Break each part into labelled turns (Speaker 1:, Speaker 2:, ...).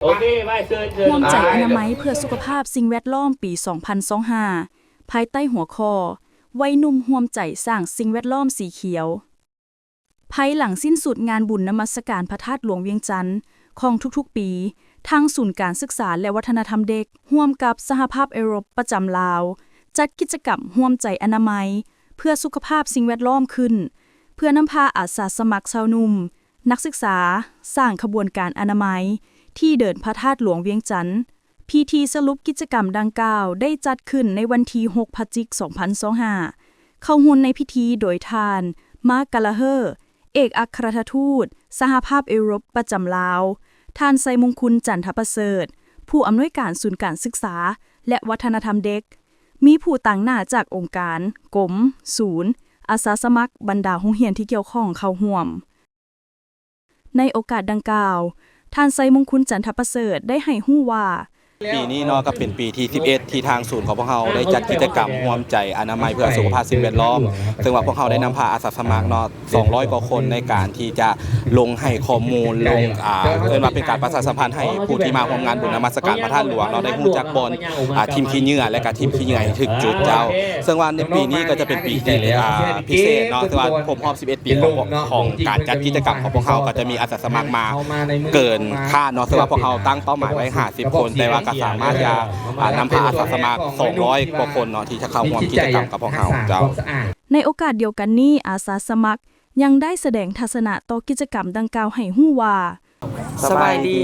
Speaker 1: โอเคไปเชิญ
Speaker 2: ร่วมใจอนามัยเพื่อสุขภาพสิ่งแวดล้อมปี 2025 ภายใต้หัวข้อวัยหนุ่มร่วมใจสร้างสิ่งแวดล้อมสีเขียว ภายหลังสิ้นสุดงานบุญนมัสการพระธาตุหลวงเวียงจันทน์ของทุกๆปี ทางศูนย์การศึกษาและวัฒนธรรมเด็กร่วมกับสหภาพเอโรปประจำลาว จัดกิจกรรมร่วมใจอนามัย เพื่อสุขภาพสิ่งแวดล้อมขึ้น เพื่อนำพาอาสาสมัครชาวหนุ่ม นักศึกษา สร้างขบวนการอนามัย ที่เดินพระธาตุหลวงเวียงจันทน์พิธีสรุปกิจกรรมดังกล่าวได้จัดขึ้นในวันที่ 6 พฤศจิกายน 2025 เข้าร่วมในพิธีโดยท่าน มาร์ค กาลาเฮอร์ เอกอัครราชทูต สหภาพเอโรปประจำลาว ท่านไซมงคลจันทประเสริฐ ผู้อำนวยการศูนย์การศึกษา และวัฒนธรรมเด็ก มีผู้ต่างหน้าจากองค์การ กรม ศูนย์ อาสาสมัครบรรดาโรงเรียนที่เกี่ยวข้องเข้าร่วม ในโอกาสดังกล่าว ท่านไซมงคลจันทประเสริฐได้ให้ฮู้ว่า
Speaker 3: ปีนี้เนาะก็เป็นปีที่ 11 ที่ทางศูนย์ของพวกเราได้จัดกิจกรรมร่วมใจอนามัยเพื่อสุขภาพสิ่งแวดล้อมซึ่งว่าพวกเราได้นำพาอาสาสมัครเนาะ200 กว่าคนในการที่จะลงให้ข้อมูลลงเรียกว่าเป็นการประชาสัมพันธ์ให้ผู้ที่มาร่วมงานบุญนมัสการพระธาตุหลวงเราได้รู้จักบนทีมขี้เหงื่อและก็ทีมขี้เหงื่อถึงจุดเจ้าซึ่งว่าในปีนี้ก็จะเป็นปีที่พิเศษเนาะซึ่งว่าครบรอบ11 ปีของการจัดกิจกรรมของพวกเราก็จะมีอาสาสมัครมาเกินคาดเนาะซึ่งว่าพวกเราตั้งเป้าหมายไว้50 คนแต่ว่าสามารถจะนำพาอาสาสมัคร200 กว่าคนเนาะที่จะเข้าร่วมกิจกรรมกับพวกเราเจ้า
Speaker 2: ในโอกาสเดียวกันนี้อาสาสมัครยังได้แสดงทัศนะต่อกิจกรรมดังกล่าวให้ฮู้ว่า
Speaker 4: สบายดี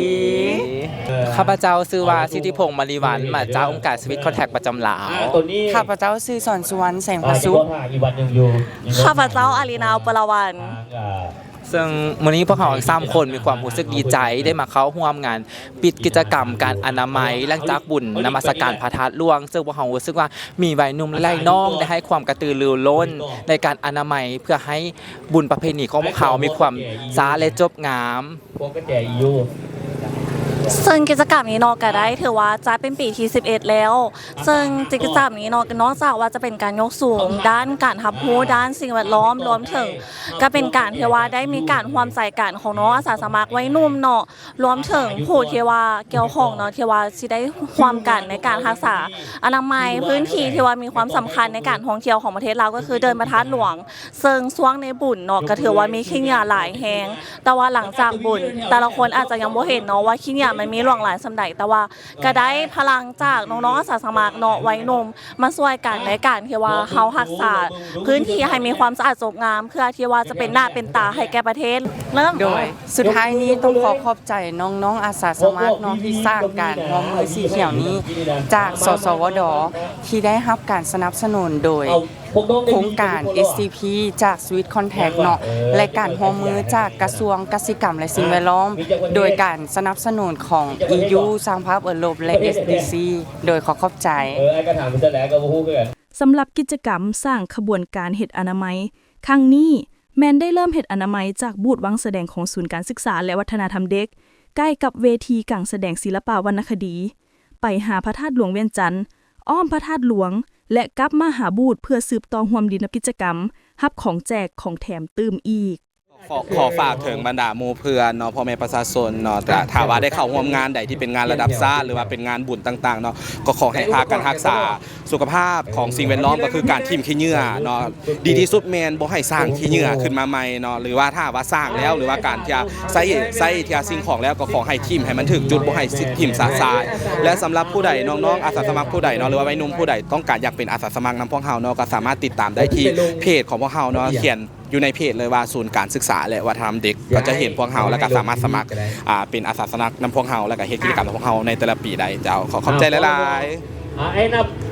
Speaker 4: ข้าพเจ้าชื่อว่าสิทธิพงษ์มณีวรรณมาจากองค์การสวิตคอนแทคประจำลาว
Speaker 5: ข้าพเจ้าชื่อสอนสุวรรณแสงประสุ
Speaker 6: ข้าพเจ้าอารีนาวปรวัน
Speaker 4: ซึ่งวันนี้พวกเรา3 คนมีความรู้สึกดีใจได้มาเข้าร่วมงานปิดกิจกรรมการอนามัยหลังจากบุญนมัสการพระธาตุหลวงซึ่งพวกเรารู้สึกว่ามีวัยหนุ่มและน้องได้ให้ความกระตือรือร้นในการอนามัยเพื่อให้บุญประเพณีของพวกเขามีความสาและจบงาม
Speaker 6: ซึ่งกิจกรรมนี้นอกก็ได้ถือว่าจะเป็นปีที่11แล้วซึ่งกิจกรรมนี้นอกจากว่าจะเป็นการยกสูงด้านการรับรู้ด้านสิ่งแวดล้อมรวมถึงก็เป็นการที่ว่าได้มีการร่วมใจกันของน้องอาสาสมัครวัยหนุ่มเนาะรวมถึงผู้ที่ว่าเกี่ยวข้องเนาะที่ว่าสิได้ความกันในการรักษาอนามัยพื้นที่ที่ว่ามีความสำคัญในการท่องเที่ยวของประเทศเราก็คือเดินพระธาตุหลวงซึ่งช่วงในบุญเนาะก็ถือว่ามีขี้เหงื่อหลายแฮงแต่ว่าหลังจากบุญแต่ละคนอาจจะยังบ่เห็นเนาะว่าขี้เหงื่อมันมีหลวงหลายสำใดแต่ว่าก็ได้พลังจากน้องๆอาสาสมัครเนาะวัยหนุ่มมาช่วยกันในการที่ว่าเฮารักษาพื้นที่ให้มีความสะอาดสดงามเพื่อที่ว่าจะเป็นหน้าเป็นตาให้แก่ประเทศเริ่ม
Speaker 5: โดยสุดท้ายนี้ต้องขอบใจน้องๆอาสาสมัครเนาะที่สร้างการร่วมมือสีเขียวนี้จากสสวดที่ได้รับการสนับสนุนโดยโครงการ SCP จาก Sweet Contact เนาะและการร่วมมือจากกระทรวงเกษตรกรรมและสิ่งแวดล้อมโดยการสนับสนุนของ EU สหภาพยุโรปและ SDC โดยขอบใจ
Speaker 2: สำหรับกิจกรรมสร้างขบวนการเฮ็ดอนามัยครั้งนี้แมนได้เริ่มเฮ็ดอนามัยจากบูธวังแสดงของศูนย์การศึกษาและวัฒนธรรมเด็กใกล้กับเวทีการแสดงศิลปวรรณคดีไปหาพระธาตุหลวงเวียงจันทน์อ้อมพระธาตุหลวงและกลับมาหาบูธเพื่อสืบต่อร่วมดีนกิจกรรมรับของแจกของแถมตื้มอีก
Speaker 3: ขอฝากถึงบรรดาหมู่เพื่อนเนาะพ่อแม่ประชาชนเนาะแต่ถ้าว่าได้เข้าร่วมงานใดที่เป็นงานระดับชาติหรือว่าเป็นงานบุญต่างๆเนาะก็ขอให้พากันรักษาสุขภาพของสิ่งแวดล้อมก็คือการทิ่มขี้เหงื่อเนาะดีที่สุดแม่นบ่ให้สร้างขี้เหงื่อขึ้นมาใหม่เนาะหรือว่าถ้าว่าสร้างแล้วหรือว่าการที่ใช้ที่สิ่งของแล้วก็ขอให้ทิ่มให้มันถึงจุดบ่ให้ทิ่มสะสายและสำหรับผู้ใดน้องๆอาสาสมัครผู้ใดเนาะหรือว่าวัยหนุ่มผู้ใดต้องการอยากเป็นอาสาสมัครนำพวกเฮาเนาะก็สามารถติดตามได้ที่เพจของพวกเฮาเนาะเขียนอยู่ในเพจเลยว่าศูนย์การศึกษาและวัฒนธรรมเด็กก็จะเห็นพวกเฮาแล้วก็สามารถสมัครเป็นอาสาสมัครนำพวกเฮาแล้วก็เฮ็ดกิจกรรมของพวกเฮาในแต่ละปีได้เจ้าขอบใจหลายๆ